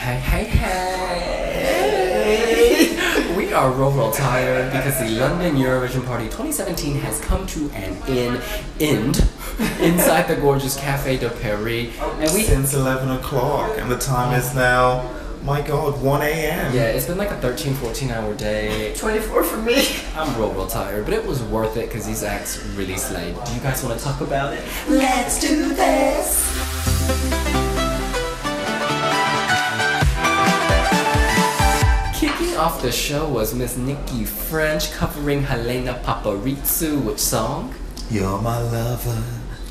Hey, we are real tired because the London Eurovision Party 2017 has come to an end inside the gorgeous Café de Paris. And since 11 o'clock, and the time is now, my god, 1 a.m. Yeah, it's been like a 13-14 hour day. 24 for me. I'm real tired, but it was worth it because these acts really slayed. Do you guys want to talk about it? Let's do this. Kicking off the show was Miss Nikki French covering Helena Paparizou. Which song? You're my lover,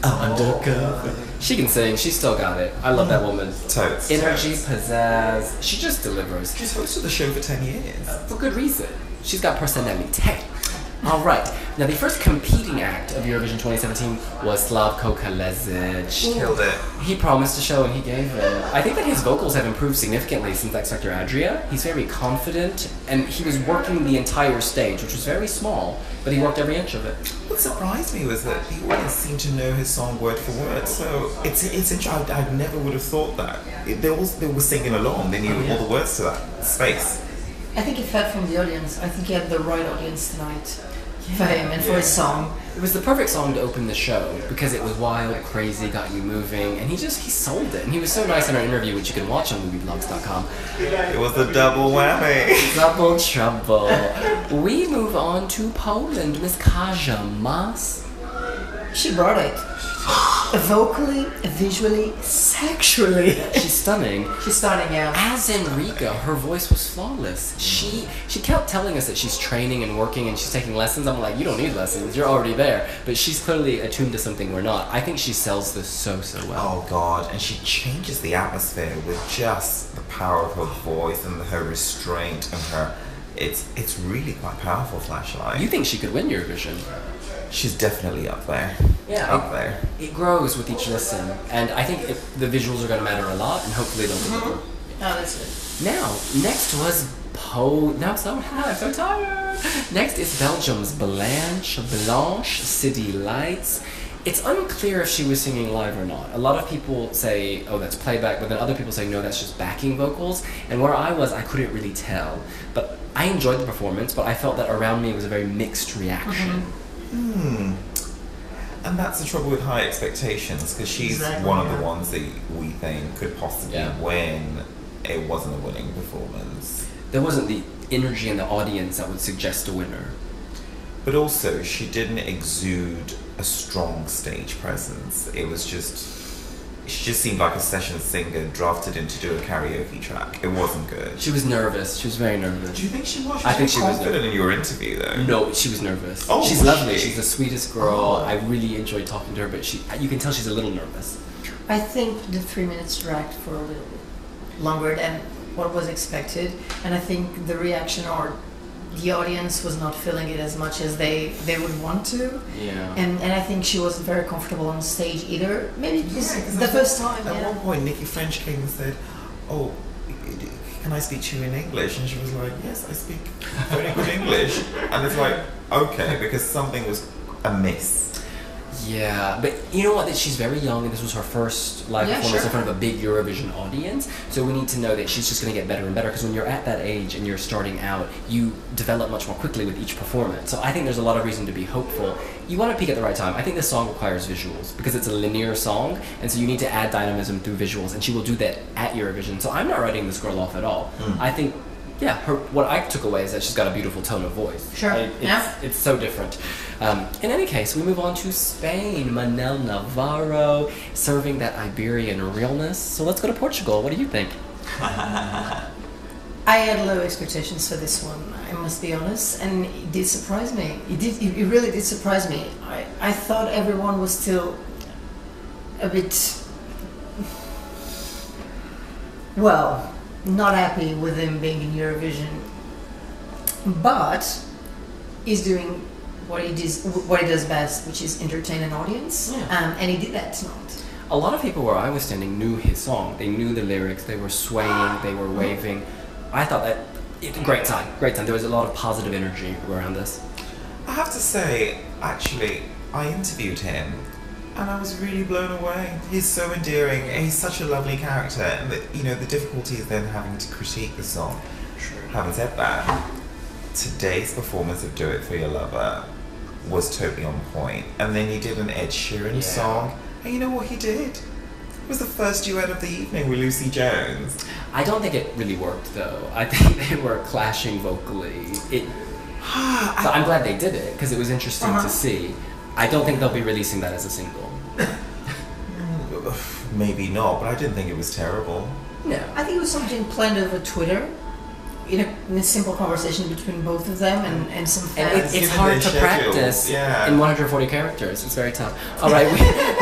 I'm undercover. She can sing, she still got it. I love that woman. Totes. Energy, pizzazz, she just delivers. She's hosted the show for 10 years. For good reason. She's got personality. Alright, now the first competing act of Eurovision 2017 was Slavko Kalezic. Killed it. He promised a show and he gave it. I think that his vocals have improved significantly since X Factor Adria. He's very confident and he was working the entire stage, which was very small, but he worked every inch of it. What surprised me was that the audience seemed to know his song word for word, so it's interesting. I never would have thought that. They were singing along, they knew all the words to that space. I think it fed from the audience. I think he had the right audience tonight for him and for his song. It was the perfect song to open the show because it was wild, crazy, got you moving, and he sold it. And he was so nice in our interview, which you can watch on wiwibloggs.com. It was the double whammy. Double trouble. We move on to Poland. Miss Kaja Mas. She brought it. Vocally, visually, sexually. She's stunning. She's stunning, yeah. As in Riga, her voice was flawless. She kept telling us that she's training and working and she's taking lessons. I'm like, you don't need lessons, you're already there. But she's clearly attuned to something we're not. I think she sells this so well. Oh god, and she changes the atmosphere with just the power of her voice and her restraint and her... It's really quite powerful, Flashlight. You think she could win Eurovision? She's definitely up there. Yeah, up there. It grows with each listen, and I think the visuals are going to matter a lot, and hopefully they'll deliver. Oh, that's it. Now, next was I'm so tired. Next is Belgium's Blanche City Lights. It's unclear if she was singing live or not. A lot of people say, oh, that's playback, but then other people say, no, that's just backing vocals. And where I was, I couldn't really tell. But I enjoyed the performance, but I felt that around me it was a very mixed reaction. And that's the trouble with high expectations, because she's one of the ones that we think could possibly win. It wasn't a winning performance. There wasn't the energy in the audience that would suggest a winner. But also, she didn't exude a strong stage presence. It was just... She just seemed like a session singer drafted in to do a karaoke track. It wasn't good. She was nervous. She was very nervous. Do you think she was? I think she was confident in your interview, though. No, she was nervous. Oh, she's lovely. She's the sweetest girl. I really enjoyed talking to her, but you can tell she's a little nervous. I think the 3 minutes dragged for a little bit longer than what was expected, and I think the reaction or the audience was not feeling it as much as they would want to. Yeah. And I think she wasn't very comfortable on stage either. Maybe it's the first time. At one point, Nikki French came and said, "Oh, can I speak to you in English?" And she was like, "Yes, I speak very good English." And it's like, okay, because something was amiss. Yeah, but you know what? That she's very young, and this was her first live performance in front of a big Eurovision audience. So we need to know that she's just going to get better and better. Because when you're at that age and you're starting out, you develop much more quickly with each performance. So I think there's a lot of reason to be hopeful. You want to peak at the right time. I think this song requires visuals because it's a linear song, and so you need to add dynamism through visuals, and she will do that at Eurovision. So I'm not writing this girl off at all. I think. Yeah, what I took away is that she's got a beautiful tone of voice. Sure. It's so different. In any case, we move on to Spain. Manel Navarro serving that Iberian realness. So let's go to Portugal. What do you think? I had low expectations for this one, I must be honest, and it did surprise me. It really did surprise me. I thought everyone was still a bit, well, not happy with him being in Eurovision, but he's doing what he does best, which is entertain an audience, and he did that tonight. A lot of people where I was standing knew his song. They knew the lyrics. They were swaying. They were waving. I thought that great time. There was a lot of positive energy around this. I have to say, actually, I interviewed him And I was really blown away. He's so endearing. He's such a lovely character. And the difficulty is then having to critique the song. True. Having said that, today's performance of Do It For Your Lover was totally on point. And then he did an Ed Sheeran song. And you know what he did? It was the first duet of the evening with Lucy Jones. I don't think it really worked though. I think they were clashing vocally. But I'm glad they did it because it was interesting to see. I don't think they'll be releasing that as a single. Maybe not, but I didn't think it was terrible. No, I think it was something planned over Twitter. In a simple conversation between both of them and some fans. And it's hard to practice in 140 characters. It's very tough. All right,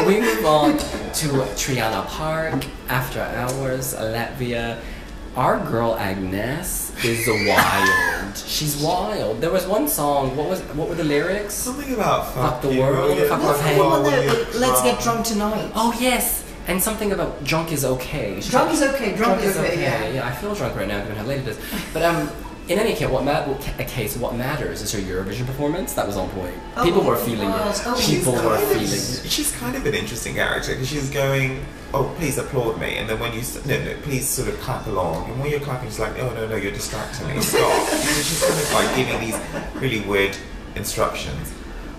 we move on to Triana Park, After Hours, Latvia. Our girl Agnes is wild. She's wild. There was one song. What were the lyrics? Something about fuck the world. Fuck the world. Let's get drunk tonight. Oh yes. And something about drunk is okay. Drunk is okay. Drunk is okay. Yeah, I feel drunk right now given how late it is. But in any case, what matters is her Eurovision performance. That was on point. People were feeling it. People were feeling it. She's kind of an interesting character because she's going, oh, please applaud me. And then when you, no, please sort of clap along. And when you're clapping, she's like, oh, no, you're distracting me. Stop. She's kind of like giving these really weird instructions.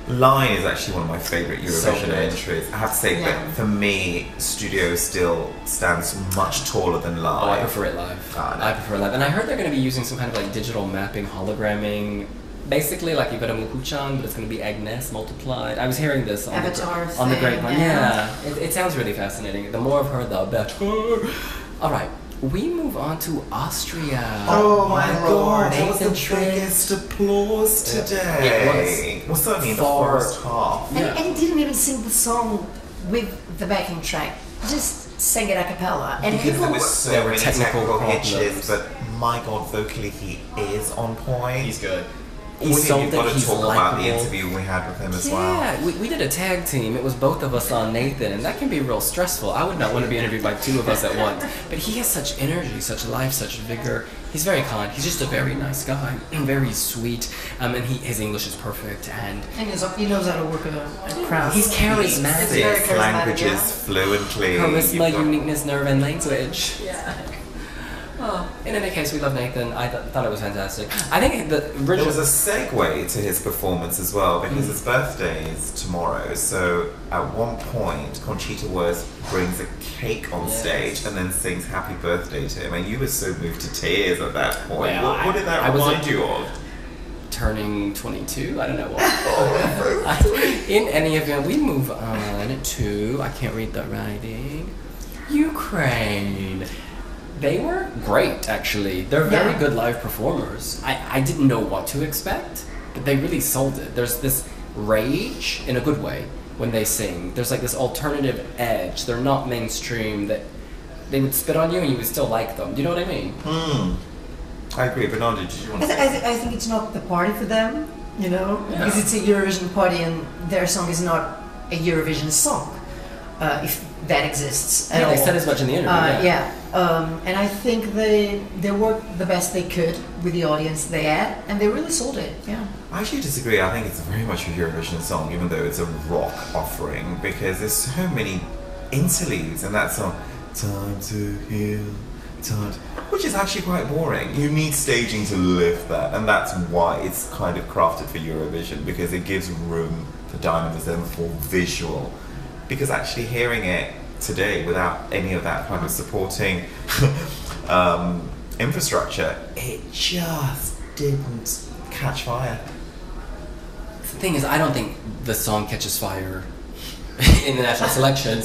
Line is actually one of my favourite Eurovision entries. I have to say that for me, studio still stands much taller than live. Oh, I prefer it live. I prefer it live. And I heard they're going to be using some kind of like digital mapping, hologramming. Basically, like you've got a Mukuchan, but it's going to be Agnes multiplied. I was hearing this on the grapevine. Yeah, it sounds really fascinating. The more of her, the better. All right. We move on to Austria. Oh my god, that was the biggest applause today. It was. Well, certainly in the first half. And he didn't even sing the song with the backing track. Just sang it a cappella. And because there was so many technical hitches, but my god, vocally he is on point. He's good. You've got to talk about the interview we had with him as well. Yeah, we did a tag team. It was both of us on Nathan, and that can be real stressful. I would not want to be interviewed by two of us at once. But he has such energy, such life, such vigor. He's very kind. He's just a very nice guy, very sweet. And his English is perfect. And he knows how to work a crowd. He's charismatic. He speaks languages fluently. Charisma, uniqueness, nerve, and language. Yeah. Oh, in any case, we love Nathan. I thought it was fantastic. I think there was a segue to his performance as well because his birthday is tomorrow. So at one point, Conchita Wurst brings a cake on stage and then sings "Happy Birthday" to him, and you were so moved to tears at that point. Well, what did that remind you of? Turning 22. I don't know what. In any event, we move on to I can't read the writing. Ukraine. They were great, actually. They're very good live performers. I didn't know what to expect, but they really sold it. There's this rage, in a good way, when they sing. There's like this alternative edge. They're not mainstream, that they would spit on you and you would still like them. Do you know what I mean? I agree. Bernardo, did you want to say? I think it's not the party for them, because it's a Eurovision party and their song is not a Eurovision song, if that exists at all. They said as much in the interview. And I think they worked the best they could with the audience they had, and they really sold it. Yeah. I actually disagree. I think it's very much a Eurovision song, even though it's a rock offering, because there's so many interludes in that song. Time to heal, which is actually quite boring. You need staging to lift that, and that's why it's kind of crafted for Eurovision, because it gives room for dynamism, for visual. Because actually hearing it today without any of that kind of supporting infrastructure, it just didn't catch fire. The thing is, I don't think the song catches fire in the national selection,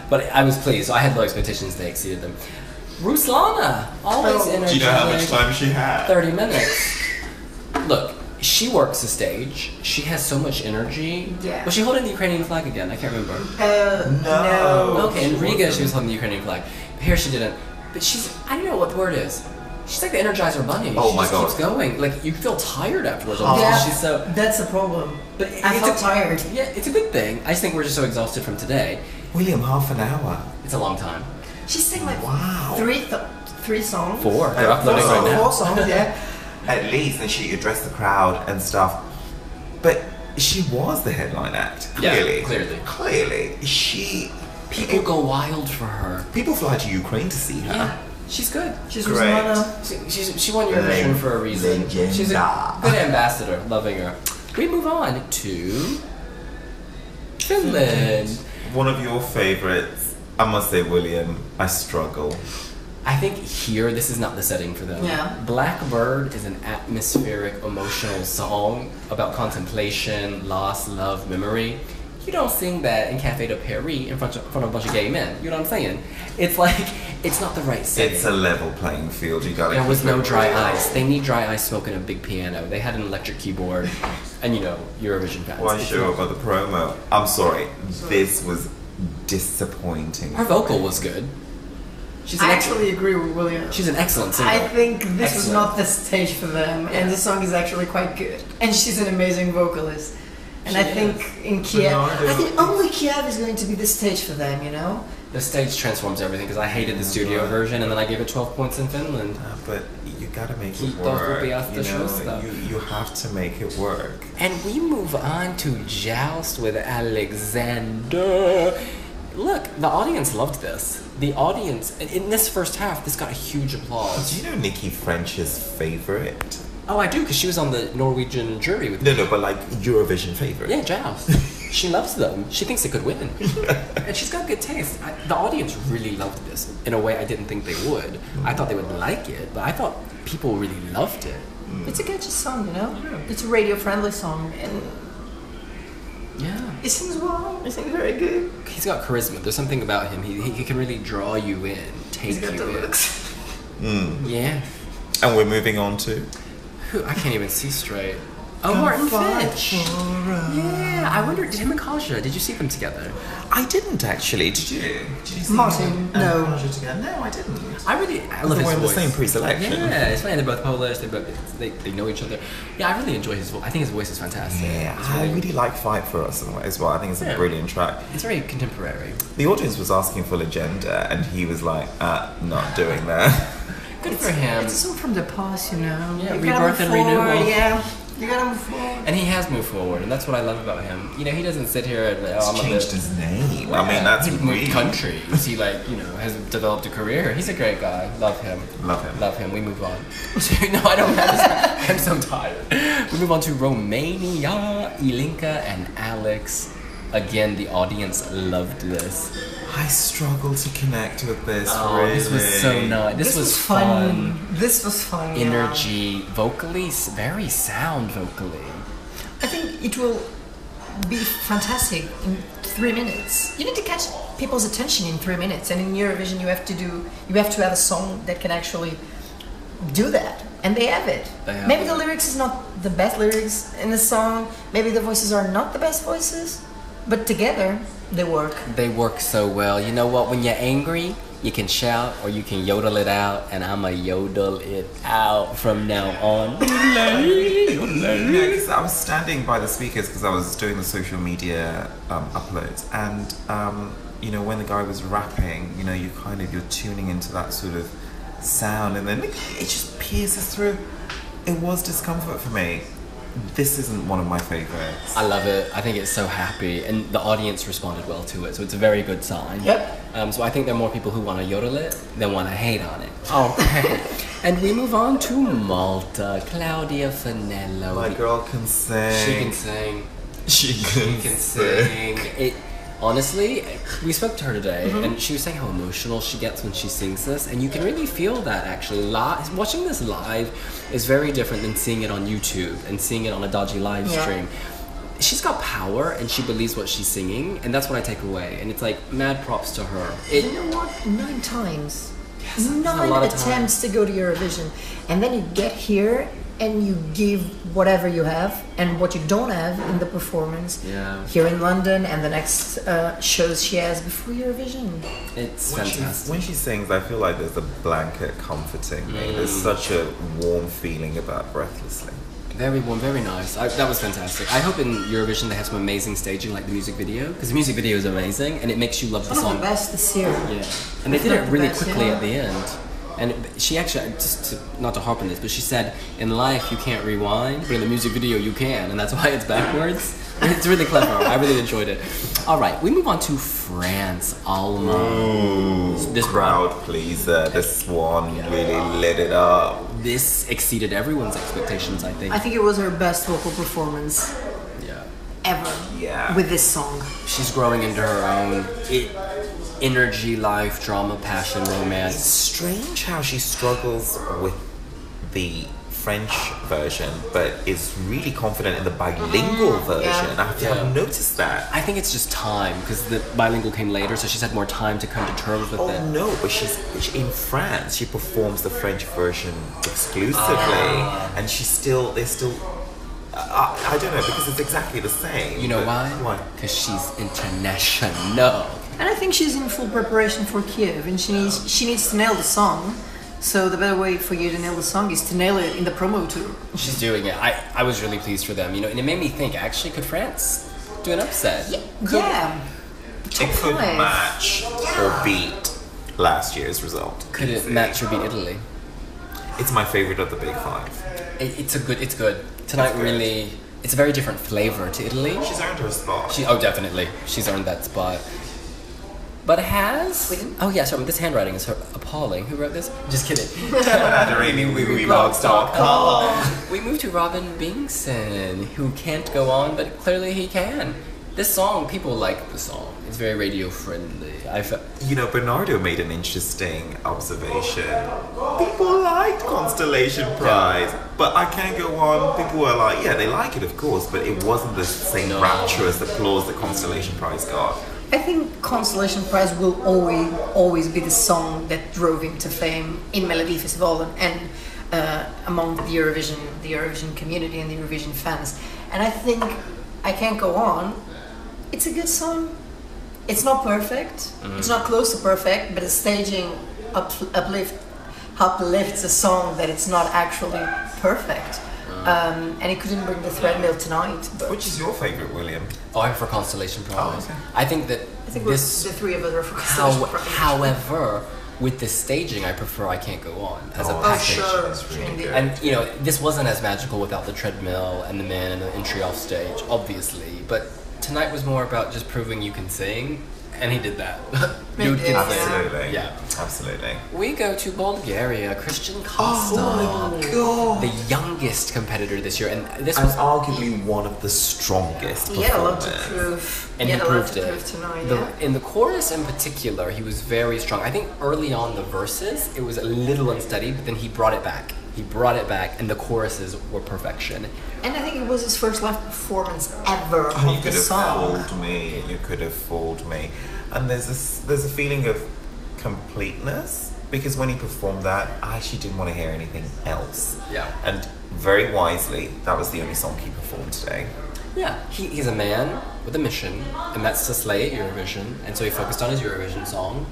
but I was pleased. So I had low expectations, they exceeded them. Ruslana, always energetic. Do you know how much time she had? 30 minutes. Look, she works the stage. She has so much energy. Yeah. Was she holding the Ukrainian flag again? I can't remember. No. Okay, in Riga she was holding the Ukrainian flag. Here she didn't. But I don't know what the word is. She's like the Energizer Bunny. Oh she my just God. keeps going. Like, you feel tired afterwards. She's so... That's the problem. But I felt tired. Yeah, it's a good thing. I just think we're just so exhausted from today. William, half an hour. It's a long time. She sang like three songs. 4. They're uploading right now. 4 songs, yeah. At least, and she addressed the crowd and stuff. But She was the headline act. Clearly. Yeah, Clearly. People go wild for her. People fly to Ukraine to see her. Yeah, she's good. She's Great. She won Eurovision for a reason. She's a good ambassador. Loving her. We move on to Finland. One of your favorites. I must say, William, I struggle. I think here, this is not the setting for them. Yeah. Blackbird is an atmospheric, emotional song about contemplation, loss, love, memory. You don't sing that in Café de Paris in front of a bunch of gay men. You know what I'm saying? It's like, it's not the right setting. It's a level playing field. You gotta. There was no dry ice. They need dry ice smoke and a big piano. They had an electric keyboard, and you know, Eurovision fans. Why show up at the promo? I'm sorry. This was disappointing. Her vocal was good. I actually agree with William. She's an excellent singer. I think this was not the stage for them, and the song is actually quite good. And she's an amazing vocalist. And I think in Kiev, I think only Kiev is going to be the stage for them, you know? The stage transforms everything, because I hated the studio version, and then I gave it 12 points in Finland. But you gotta make it Keep work. the show stuff. You have to make it work. And we move on to Joust with Alexander. Look, the audience loved this. The audience, in this first half, this got a huge applause. Do you know Nikki French's favorite? Oh, I do, because she was on the Norwegian jury with No, but like Eurovision favorite. Yeah, Joust. She loves them. She thinks it could win. And she's got good taste. The audience really loved this in a way I didn't think they would. I thought they would like it, but I thought people really loved it. It's a catchy song, you know? It's a radio-friendly song, and yeah, he sings well. He sings very good. He's got charisma. There's something about him. He can really draw you in, take He's got you the in. looks. Yeah. And we're moving on to... I can't even see straight. Oh, Martin Fitch. Yeah, I wonder, did him and Kaja, did you see them together? I didn't actually. Did you? Did you see Martin, no. Kaja together? No, I didn't. I love his We're in voice. the same pre-selection. Yeah, it's funny. They're both Polish. They know each other. Yeah, I really enjoy his voice. I think his voice is fantastic. Yeah, It's I really like Fight For Us as well. I think it's a brilliant track. It's very contemporary. The audience was asking for Legenda, and he was like, not doing that. Good for him. It's a song from the past, you know? Yeah, You rebirth gotta and move forward, renewal. Yeah, you gotta move forward. And he has moved forward, and that's what I love about him. You know, he doesn't sit here and He's changed his name. I mean, that's he's moved countries. He has developed a career. He's a great guy. Love him. Love him. Love him. We move on. No, I don't have. I'm so tired. We move on to Romania. Ilinka and Alex. Again, the audience loved this. I struggle to connect with this. Oh, really. this was so nice. This was fun. This was fun. Energy, vocally, very sound vocally. I think it will be fantastic in 3 minutes. You need to catch people's attention in 3 minutes, and in Eurovision you have to have a song that can actually do that, and they have it. Maybe the lyrics is not the best lyrics in the song. Maybe the voices are not the best voices, but together they work. They work so well. You know what? When you're angry, you can shout or you can yodel it out, and I'ma yodel it out from now on. Yeah, because I was standing by the speakers because I was doing the social media uploads, and when the guy was rapping, you're tuning into that sort of sound, and then it just pierces through. It was discomfort for me. This isn't one of my favorites. I love it. I think it's so happy, and the audience responded well to it, so it's a very good sign. Yep. So I think there are more people who want to yodel it than want to hate on it. Okay. And we move on to Malta. Claudia Finello. My girl can sing. She can sing. She can sing. Honestly, we spoke to her today, and she was saying how emotional she gets when she sings this, and you can really feel that actually. Watching this live is very different than seeing it on YouTube and seeing it on a dodgy live stream. She's got power, and she believes what she's singing, and that's what I take away. And it's like, mad props to her. You know what? 9 times. Yes, 9 attempts to go to Eurovision, and then you get here and you give whatever you have and what you don't have in the performance here in London and the next shows she has before Eurovision. It's fantastic. When she sings, I feel like there's a blanket comforting me. There's such a warm feeling about Breathlessly. Very warm, very nice. That was fantastic. I hope in Eurovision they have some amazing staging like the music video, because the music video is amazing and it makes you love the song. One of the best this year. Yeah, and they did it really quickly at the end. And she actually, not to harp on this, but she said, in life you can't rewind, but in the music video you can, and that's why it's backwards. It's really clever. I really enjoyed it. All right, we move on to France. Alma. Ooh, This crowd pleaser. This one really lit it up. This exceeded everyone's expectations, I think. I think it was her best vocal performance Yeah. ever Yeah. with this song. She's growing into her own energy, life, drama, passion, It's romance. strange how she struggles with the French version, but is really confident in the bilingual version. I've noticed that. I think it's just time, because the bilingual came later, so she's had more time to come to terms with it. Oh no, but she's in France. She performs the French version exclusively, and they're still. I don't know, because it's exactly the same. You know why? Why? Because she's international. And I think she's in full preparation for Kiev, and she needs to nail the song. So the better way for you to nail the song is to nail it in the promo tour. She's doing it. I was really pleased for them, and it made me think, actually, could France do an upset? Yeah. It could match or beat last year's result. Could it match or beat Italy? It's my favorite of the big five. It's good. Tonight It's good. really, it's a very different flavor to Italy. She's earned her spot. Definitely. She's earned that spot. But Sweden? Oh yeah, sorry, this handwriting is appalling. Who wrote this? Just kidding. wiwibloggs.com. We moved to Robin Bingson, who can't go on, but clearly he can. This song, people like the song. It's very radio friendly. Bernardo made an interesting observation. People liked Constellation Prize, but I Can't Go On. People were like, yeah, they like it, of course, but it wasn't the same rapturous applause that Constellation Prize got. I think Constellation Prize will always be the song that drove him to fame in Melody Festival and among the Eurovision community and the Eurovision fans. And I think I Can't Go On. It's a good song. It's not perfect. It's not close to perfect, but the staging uplifts a song that it's not actually perfect. And he couldn't bring the threadmill tonight. But Which is your favourite, William? Oh, I'm for Constellation Prize. Oh, okay. I think that the three of us are for Constellation Prize. However, with this staging, I prefer I Can't Go On as a package. Sure. It's really good. And this wasn't as magical without the treadmill and the man and the entry off stage, obviously. But tonight was more about just proving you can sing, and he did that. Dude can sing. Absolutely. Yeah. Absolutely. We go to Bulgaria. Kristian Kostov, Oh my god. the youngest competitor this year, and this And was arguably one of the strongest He had a lot to performers. prove. And he proved it. Tonight, In the chorus in particular, he was very strong. I think early on the verses, it was a little unsteady, but then he brought it back. And the choruses were perfection. And I think it was his first live performance ever You of could the have song. fooled me. You could have fooled me. And there's a feeling of completeness, because when he performed that, I actually didn't want to hear anything else. Yeah. And very wisely, that was the only song he performed today. Yeah, he's a man with a mission, and that's to slay at Eurovision, and so he focused on his Eurovision song.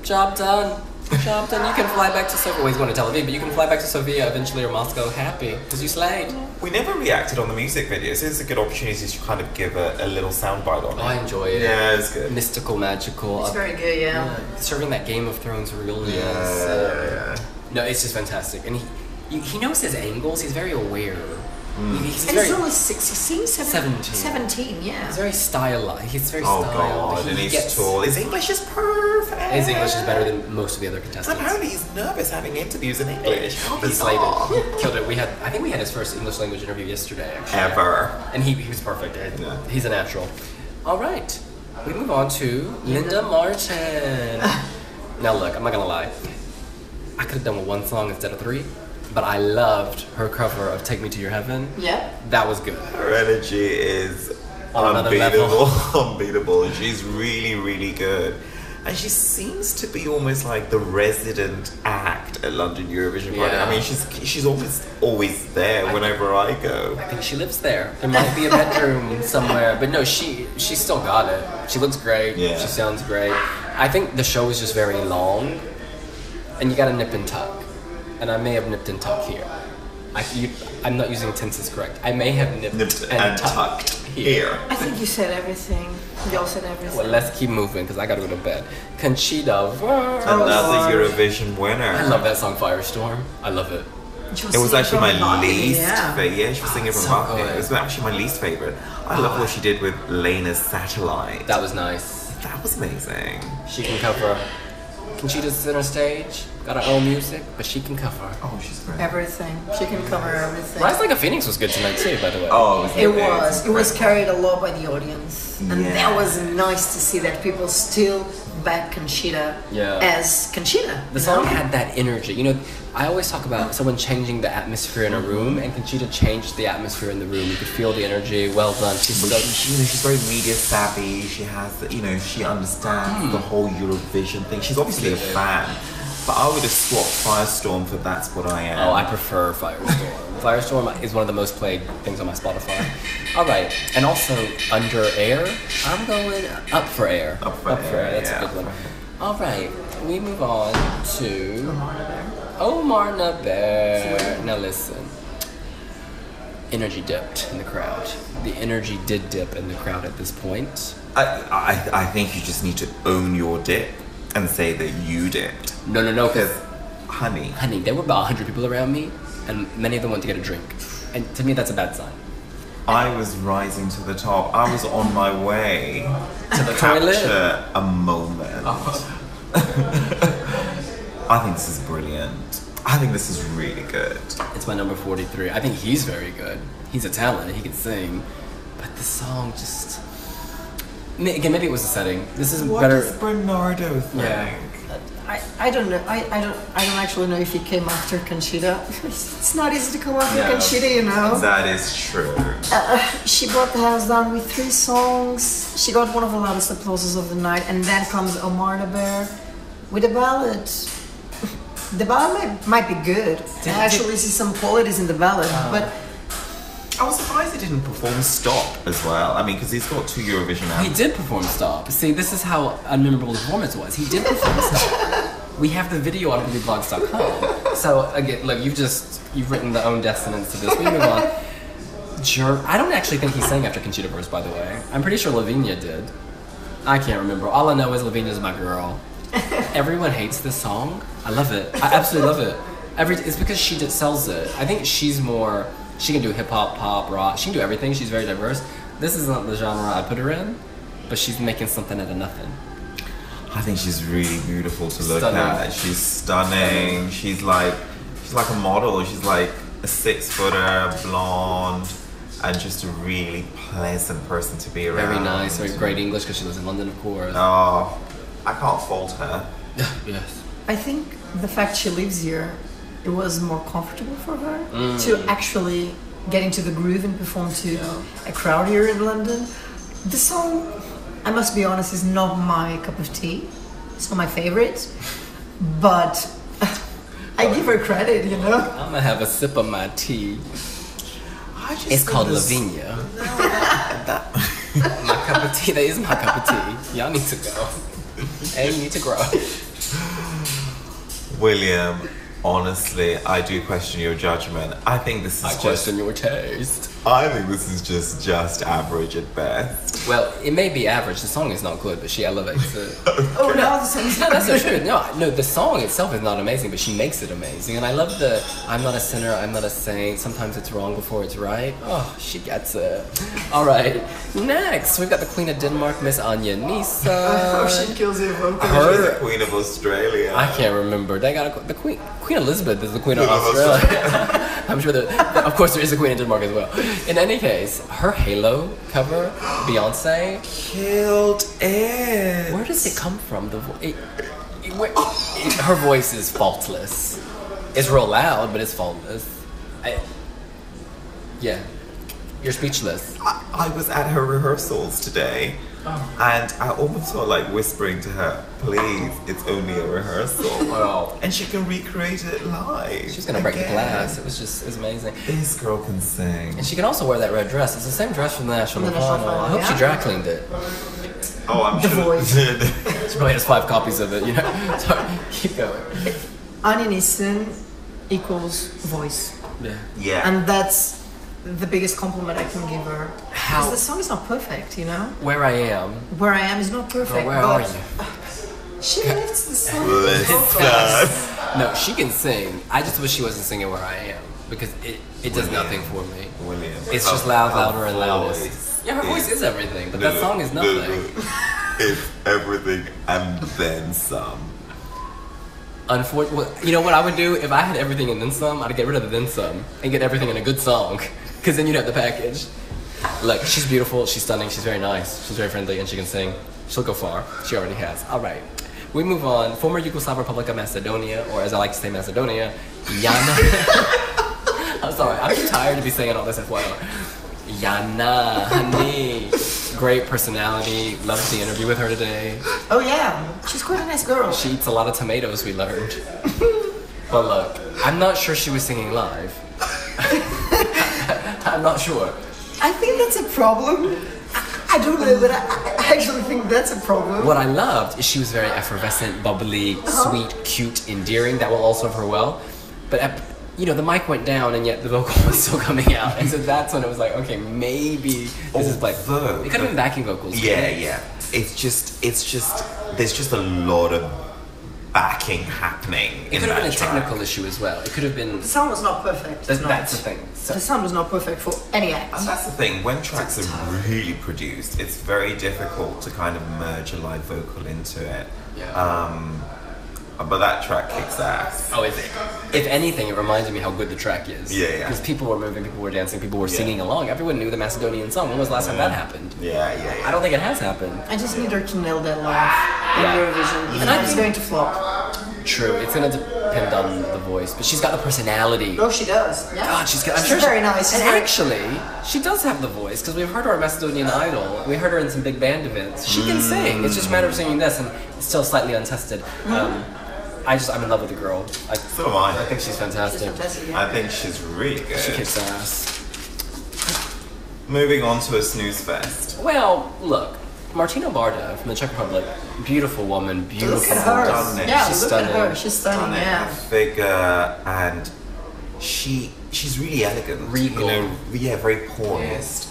Job done. Job done. You can fly back to Sofia. Well, he's going to Tel Aviv, but you can fly back to Sofia eventually, or Moscow, happy, because you slayed. We never reacted on the music video, so it's a good opportunity to kind of give a little soundbite on it. Oh, I enjoy it. Yeah, it's good. Mystical, magical. It's very good, yeah. Serving that Game of Thrones realness. Yeah. No, it's just fantastic, and he knows his angles. He's very aware. He's And very, he's only 16, 17. 17, yeah. he's very stylized. He's very Oh styled. god, and He he's gets- tall. His English is perfect. His English is better than most of the other contestants. Apparently he's nervous having interviews in English. How He slayed bizarre. it. He killed it. I think we had his first English language interview yesterday, actually. Ever. And he was perfect. Yeah. He's a natural. All right. We move on to Linda Martin. Now look, I'm not gonna lie. I could have done with one song instead of three, but I loved her cover of Take Me to Your Heaven. Yeah. That was good. Her energy is On another unbeatable. Unbeatable. And she's really, really good. And she seems to be almost like the resident act at London Eurovision Party. Yeah. I mean, she's always there whenever I go. I think she lives there. There might be a bedroom somewhere, but no, she still got it. She looks great. Yeah. She sounds great. I think the show is just very long, and you got to nip and tuck. And I may have nipped and tucked here. I'm not using tenses correct. I may have nipped and tucked here. I think you said everything. You all said everything. Well, let's keep moving because I gotta go to bed. Conchita. Another Eurovision winner. I love that song, Firestorm. I love it. It was actually my least yeah. favorite. Yeah, she was singing from so Bucket. good. It was actually my least favorite. I love what she did with Lena's Satellite. That was nice. That was amazing. She can cover. Conchita's center stage, got her own music, but she can cover. Oh, she's great. Everything. She can cover everything. Rise Like a Phoenix was good tonight too, by the way. Oh, It was carried a lot by the audience, and Yeah. that was nice to see that people still back Conchita as Conchita. The song had that energy. You know, I always talk about someone changing the atmosphere in a room, and Conchita changed the atmosphere in the room. You could feel the energy. Well done. She's But she's very media savvy. She has, she understands the whole Eurovision thing. She's obviously a fan. But I would have swapped Firestorm for That's What I Am. Oh, I prefer Firestorm. Firestorm is one of the most played things on my Spotify. All right, and also Under Air. I'm going Up for Air. Up for Air. That's a good one. All right, we move on to Omar Naber. Now listen. Energy dipped in the crowd. The energy did dip in the crowd at this point. I think you just need to own your dip and say that you dipped. No, because Honey, there were about 100 people around me, and many of them went to get a drink. And to me, that's a bad sign. I was rising to the top. I was on my way To the capture toilet. a moment. I think this is brilliant. I think this is really good. It's my number 43. I think he's very good. He's a talent. He can sing. But the song just... Again, maybe it was the setting. This is What better... does Bernardo think? Yeah. I don't know. I don't actually know if he came after Conchita. It's not easy to come after No. Conchita, you know. That is true. She brought the house down with 3 songs. She got one of the loudest applauses of the night, and then comes Omar Naber with a ballad. The ballad might be good. I actually see some qualities in the ballad, but I was surprised he didn't perform Stop as well. I mean, because he's got 2 Eurovision He albums. did perform Stop. See, this is how unmemorable the performance was. He did perform Stop. We have the video on wiwibloggs.com. So, again, look, you've written the own dissonance to this. We move on. I don't actually think he sang after Conchita verse, by the way. I'm pretty sure Lavinia did. I can't remember. All I know is Lavinia's my girl. Everyone hates this song. I love it. I absolutely love it. It's because she just sells it. I think she's more... She can do hip hop, pop, rock. She can do everything. She's very diverse. This is not the genre I put her in, but she's making something out of nothing. I think she's really beautiful to look Stunning. at. She's stunning. She's like a model. She's like a 6-footer, blonde, and just a really pleasant person to be around. Very nice. Very great English because she lives in London, of course. Oh, I can't fault her. Yes. I think the fact she lives here, it was more comfortable for her to actually get into the groove and perform to a crowd here in London. The song, I must be honest, is not my cup of tea. It's not my favorite, but I give her credit, you know? I'm gonna have a sip of my tea. It's called Lavinia. My cup of tea. That is my cup of tea. Y'all need to go. And you need to grow. William, honestly, I do question your judgment. I think this is I question your taste. I think this is just average at best. Well, it may be average. The song is not good, but she elevates it. Oh no, the song is No, that's not true. No, the song itself is not amazing, but she makes it amazing. And I love the I'm not a sinner, I'm not a saint. Sometimes it's wrong before it's right. Oh, she gets it. All right. Next, we've got the Queen of Denmark, Miss Anja Nisa. she kills it vocally. She's the Queen of Australia. I can't remember. They got the Queen Elizabeth is the Queen of Australia. I'm sure of course there is a Queen of Denmark as well. In any case, her Halo cover, Beyonce, Killed it. where does it come from? Her voice is faultless. It's real loud, but it's faultless. You're speechless. I was at her rehearsals today, and I almost felt like whispering to her, "Please, it's only a rehearsal." Well, And she can recreate it live. she's gonna break the again. glass. It's amazing. This girl can sing. And she can also wear that red dress. It's the same dress from the National From the National Final. I Final, hope she yeah. dry cleaned it. Oh, I'm The sure voice. it did. She probably has 5 copies of it, you know. So keep going. Anja Nisa equals voice. Yeah. Yeah. And that's the biggest compliment I can give her. How- Because the song is not perfect, you know? Where I am. Where I Am is not perfect. Girl, where but are you? She lifts the song. Listen. No, she can sing. I just wish she wasn't singing where I am because it does nothing for me. It's just louder and loudest. Yeah, her voice is everything, but that song is nothing. It's everything and then some. Unfortunately, you know what I would do if I had everything and then some? I'd get rid of the then some and get everything in a good song, because then you'd have the package. Look, she's beautiful, she's stunning, she's very nice, she's very friendly, and she can sing. She'll go far. She already has. All right, we move on. Former Yugoslav Republic of Macedonia, or as I like to say, Macedonia, Yana. I'm sorry, I'm too tired to be saying all this as well. Yana, honey. Great personality. Loved the interview with her today. Oh yeah, she's quite a nice girl. She eats a lot of tomatoes, we learned. But look, I'm not sure she was singing live. I'm not sure. I think that's a problem. I don't know, but I actually think that's a problem. What I loved is she was very effervescent, bubbly, sweet, cute, endearing. That will also serve her well. But you know, the mic went down and yet the vocal was still coming out. And so that's when it was like, okay, maybe this is like, it could have been backing vocals. Yeah. It's just, there's just a lot of backing happening. It could have been a technical issue as well. It could have been. The sound was not perfect. That's the thing. So, the sound was not perfect for any act. And that's the thing, when tracks are really produced, it's very difficult to kind of merge a live vocal into it. Yeah. But that track kicks ass. Oh, is it? If anything, it reminds me how good the track is. Yeah. Because people were moving, people were dancing, people were singing along. Everyone knew the Macedonian song. When was the last time that happened? Yeah. I don't think it has happened. I just need her to nail that laugh in Eurovision. Even though it's going to flop. True, it's going to depend on the voice, but she's got the personality. Oh, she does. Yeah. God, she's very nice. And actually, she does have the voice, because we've heard her at Macedonian Idol. We heard her in some big band events. She can sing. It's just a matter of singing this, and it's still slightly untested. I'm in love with the girl. So am I. I think she's fantastic. I think she's really good. She kicks ass. Moving on to a snooze fest. Well, look, Martina Barda from the Czech Republic, beautiful woman, beautiful. Look at her. Stunning. Yeah, she's look stunning. at her. She's stunning. Yeah. Her figure, and she's really elegant. Regal. You know, yeah, very poised.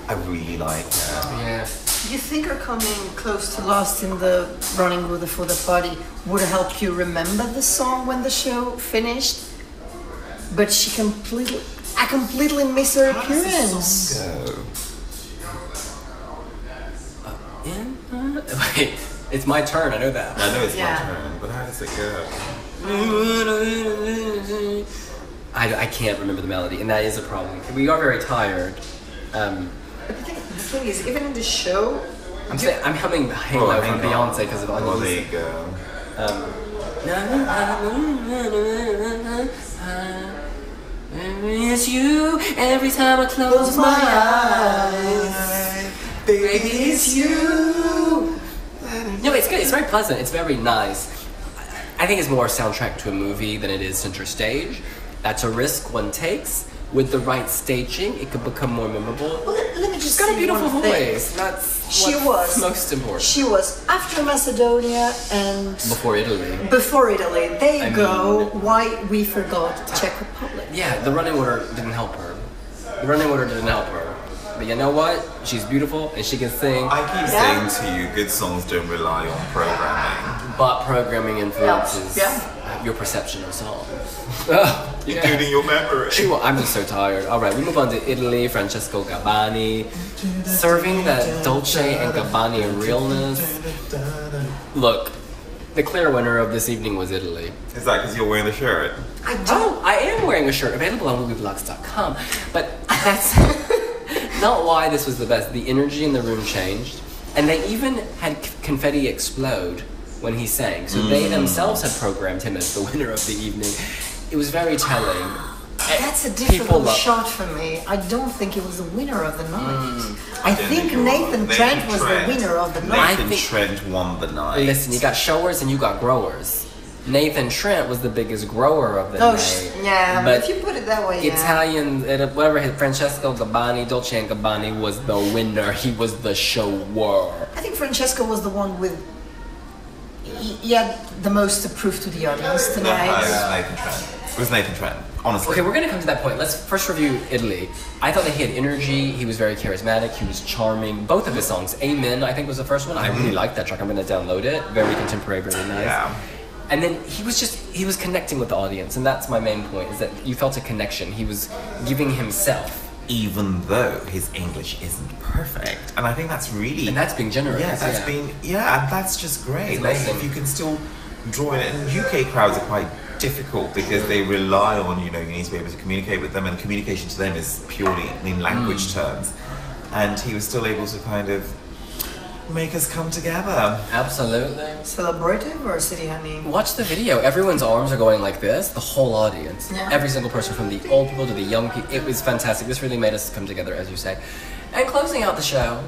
I really like her. Yeah. You think her coming close to last in the running with for the party would have helped you remember the song when the show finished? But I completely miss her appearance. Wait, it's my turn, I know that. I know it's my turn, but how does it go? I can't remember the melody, and that is a problem. We are very tired. But the thing is, even in the show, I'm humming Halo from Beyonce because of Well, there you go. It's you every time I close my eyes. Baby, it's you. No, it's good. It's very pleasant. It's very nice. I think it's more a soundtrack to a movie than it is center stage. That's a risk one takes. With the right staging, it could become more memorable. Well, let me just She's got a say beautiful one thing. voice. That's She was most important. She was after Macedonia and Before Italy. Before Italy. There you go. Why we forgot Czech Republic. Yeah, the running order didn't help her. But you know what? She's beautiful and she can sing. I keep saying to you, good songs don't rely on programming. But programming influences your perception of songs. Including your memory. I'm just so tired. Alright, we move on to Italy. Francesco Gabbani. Serving that Dolce and Gabbani realness. Look, the clear winner of this evening was Italy. Is that because you're wearing the shirt? I am wearing a shirt available on wiwibloggs.com, but that's not why this was the best. The energy in the room changed, and they even had confetti explode when he sang. So they themselves had programmed him as the winner of the evening. It was very telling. That's a difficult shot for me. I don't think it was the winner of the night. I think Nathan Trent was the winner of the night. Nathan Trent won the night. Listen, you got showers and you got growers. Nathan Trent was the biggest grower of the night. Yeah, but if you put it that way, Italian, whatever, Francesco Gabbani, Dolce and Gabbani was the winner. He was the shower. I think Francesco was the one with. He had the most to prove to the audience tonight. It was Nathan Trent. Honestly. Okay, we're going to come to that point. Let's first review Italy. I thought that he had energy, he was very charismatic, he was charming. Both of his songs, Amen, I think was the first one. I really liked that track. I'm going to download it. Very contemporary, very nice. Yeah. And then he was just, he was connecting with the audience, and that's my main point, is that you felt a connection. He was giving himself. Even though his English isn't perfect. And I think that's really... And that's being generous. Yeah, and that's just great. Like, if you can still draw in it. And UK crowds are quite difficult because they rely on, you need to be able to communicate with them, and communication to them is purely in language terms. And he was still able to kind of make us come together. Absolutely. Celebrative or city honey? Watch the video. Everyone's arms are going like this. The whole audience. Yeah. Every single person, from the old people to the young people. It was fantastic. This really made us come together, as you say. And closing out the show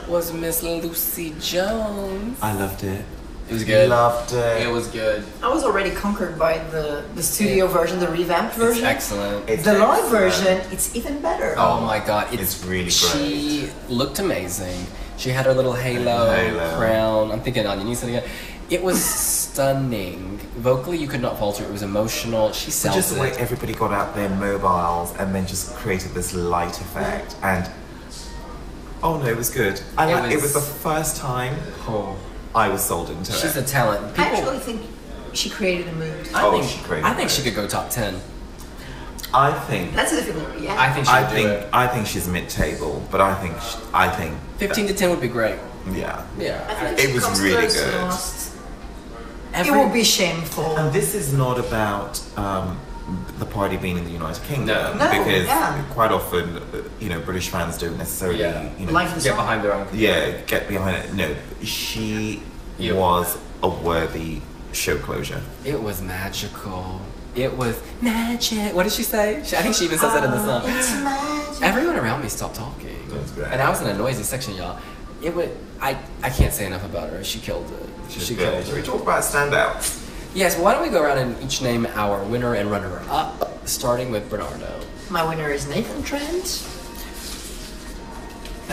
was Miss Lucy Jones. I loved it. It was good. Loved it. It was good. I was already conquered by the studio version, the revamped version. It's excellent. The live version, it's even better. Oh my god. It's really great. She looked amazing. She had her little halo crown. I'm thinking on you said again. It was stunning. Vocally, you could not falter. It was emotional. She sells just the way everybody got out their mobiles and then just created this light effect. And oh no, it was good. It was the first time I was sold into it. She's a talent. I actually think she created a mood. I think she could go top 10. I think that's a difficult. Yeah. I think she's mid-table, but I think 15 to 10 would be great. Yeah. Yeah. It was really good. It would be shameful. And this is not about the party being in the United Kingdom, because quite often, British fans don't necessarily, get behind their own. Yeah, get behind it. No, she was a worthy show closure. It was magical. It was magic. What did she say? I think she even says that in the song. It's magic. Everyone around me stopped talking. That's great. And I was in a noisy section, y'all. It would. I can't say enough about her. She killed it. She killed it. Should we talk about standouts? Yes. Why don't we go around and each name our winner and runner-up, starting with Bernardo. My winner is Nathan Trent.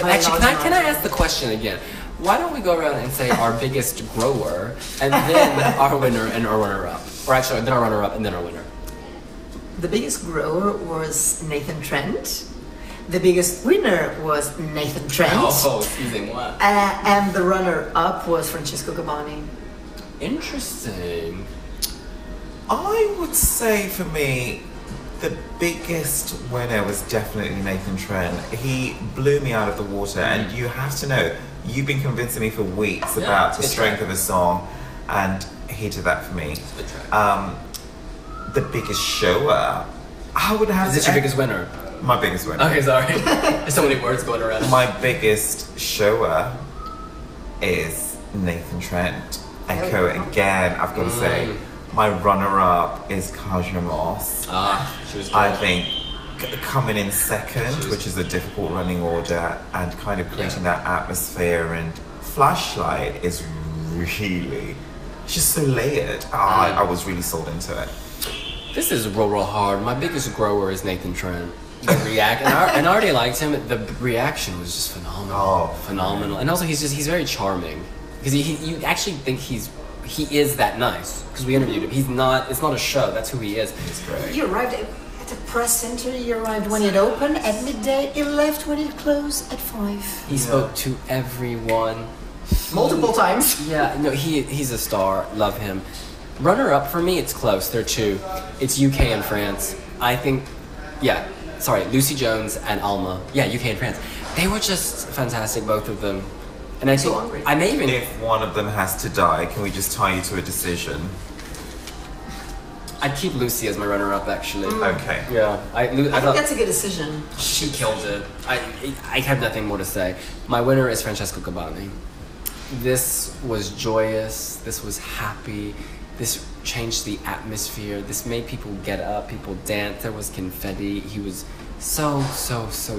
Actually, can I ask the question again? Why don't we go around and say our biggest grower, and then our winner and our runner-up? Or actually, then our runner-up and then our winner. The biggest grower was Nathan Trent. The biggest winner was Nathan Trent. Oh, season one. And the runner-up was Francesco Gabbani. Interesting. I would say for me, the biggest winner was definitely Nathan Trent. He blew me out of the water, and you have to know, you've been convincing me for weeks about the strength of a song, and he did that for me. The biggest shower, I would have. Is this your biggest winner? My biggest winner. Okay, sorry. There's so many words going around. My biggest shower is Nathan Trent. Echo it again. I've got to say, my runner-up is Kaja Moss. She was good. I think coming in second, which is a difficult running order, and kind of creating that atmosphere, and Flashlight is really just so layered. I was really sold into it. This is real hard. My biggest grower is Nathan Trent. The and I already liked him. The reaction was just phenomenal. Phenomenal. And also he's very charming. Because you actually think he is that nice. Because we interviewed him. It's not a show, that's who he is. He's great. You arrived at the press center, you arrived when it opened at midday, you left when it closed at 5. He spoke to everyone. Multiple times. Yeah, no, he's a star. Love him. Runner-up for me, it's close. There are two. It's UK and France. I think, Lucy Jones and Alma. Yeah, UK and France. They were just fantastic, both of them. And I think I may even. If one of them has to die, can we just tie you to a decision? I'd keep Lucy as my runner-up, actually. Okay. Yeah, I think that's a good decision. She killed it. I have nothing more to say. My winner is Francesco Gabbani. This was joyous. This was happy. This changed the atmosphere. This made people get up. People dance. There was confetti. He was so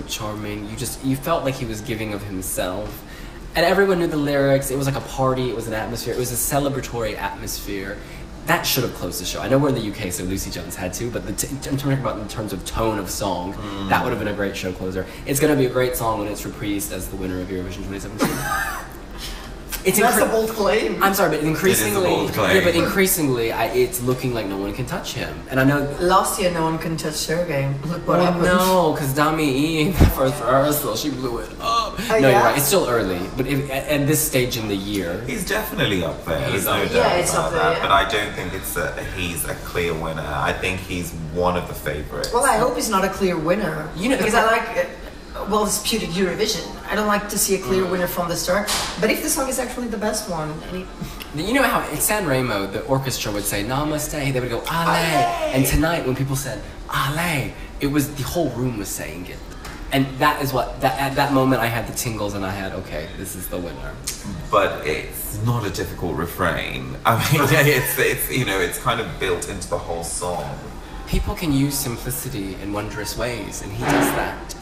charming. You felt like he was giving of himself. And everyone knew the lyrics. It was like a party. It was an atmosphere. It was a celebratory atmosphere. That should have closed the show. I know we're in the UK, so Lucy Jones had to, but I'm talking about in terms of tone of song, that would have been a great show closer. It's going to be a great song when it's reprised as the winner of Eurovision 2017. That's a bold claim. I'm sorry, but increasingly, It is a bold claim. yeah, but increasingly, it's looking like no one can touch him. And I know Last year, no one can touch Sergey. Look what happened. no, because Dami E in the first rehearsal, she blew it up. No, yeah? you're right. It's still early, but at this stage in the year, He's definitely up there. There's no doubt Yeah, it's about up there, that. yeah. But I don't think he's a clear winner. I think he's one of the favorites. Well, I hope he's not a clear winner. You know, because I like well-disputed Eurovision. I don't like to see a clear winner from the start. But if the song is actually the best one, and you know how in San Remo the orchestra would say Namaste, they would go Ale, and tonight when people said Ale, it was the whole room was saying it, and that is what at that moment I had the tingles and I had okay, this is the winner. But it's not a difficult refrain. I mean, it's you know, it's kind of built into the whole song. People can use simplicity in wondrous ways, and he does that.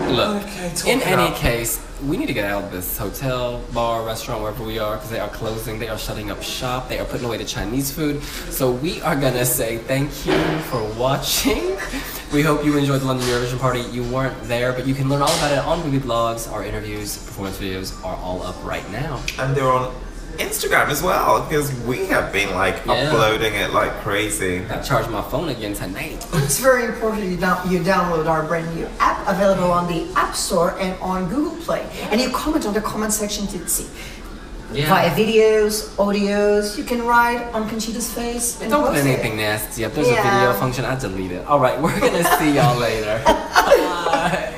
Look, Okay, in any case, we need to get out of this hotel, bar, restaurant, wherever we are, because they are closing, they are shutting up shop, they are putting away the Chinese food. So we are gonna say thank you for watching. We hope you enjoyed the London Eurovision Party. You weren't there, but you can learn all about it on wiwibloggs. Our interviews, performance videos are all up right now. And they're on Instagram as well, because we have been like uploading it like crazy. I charge my phone again tonight. it's very important you download our brand new app available on the App Store and on Google Play. And you comment on the comment section to see. Via videos, audios, you can write on Conchita's face. And don't put post anything it. nasty up. There's a video function, I delete it. Alright, we're gonna see y'all later. Bye.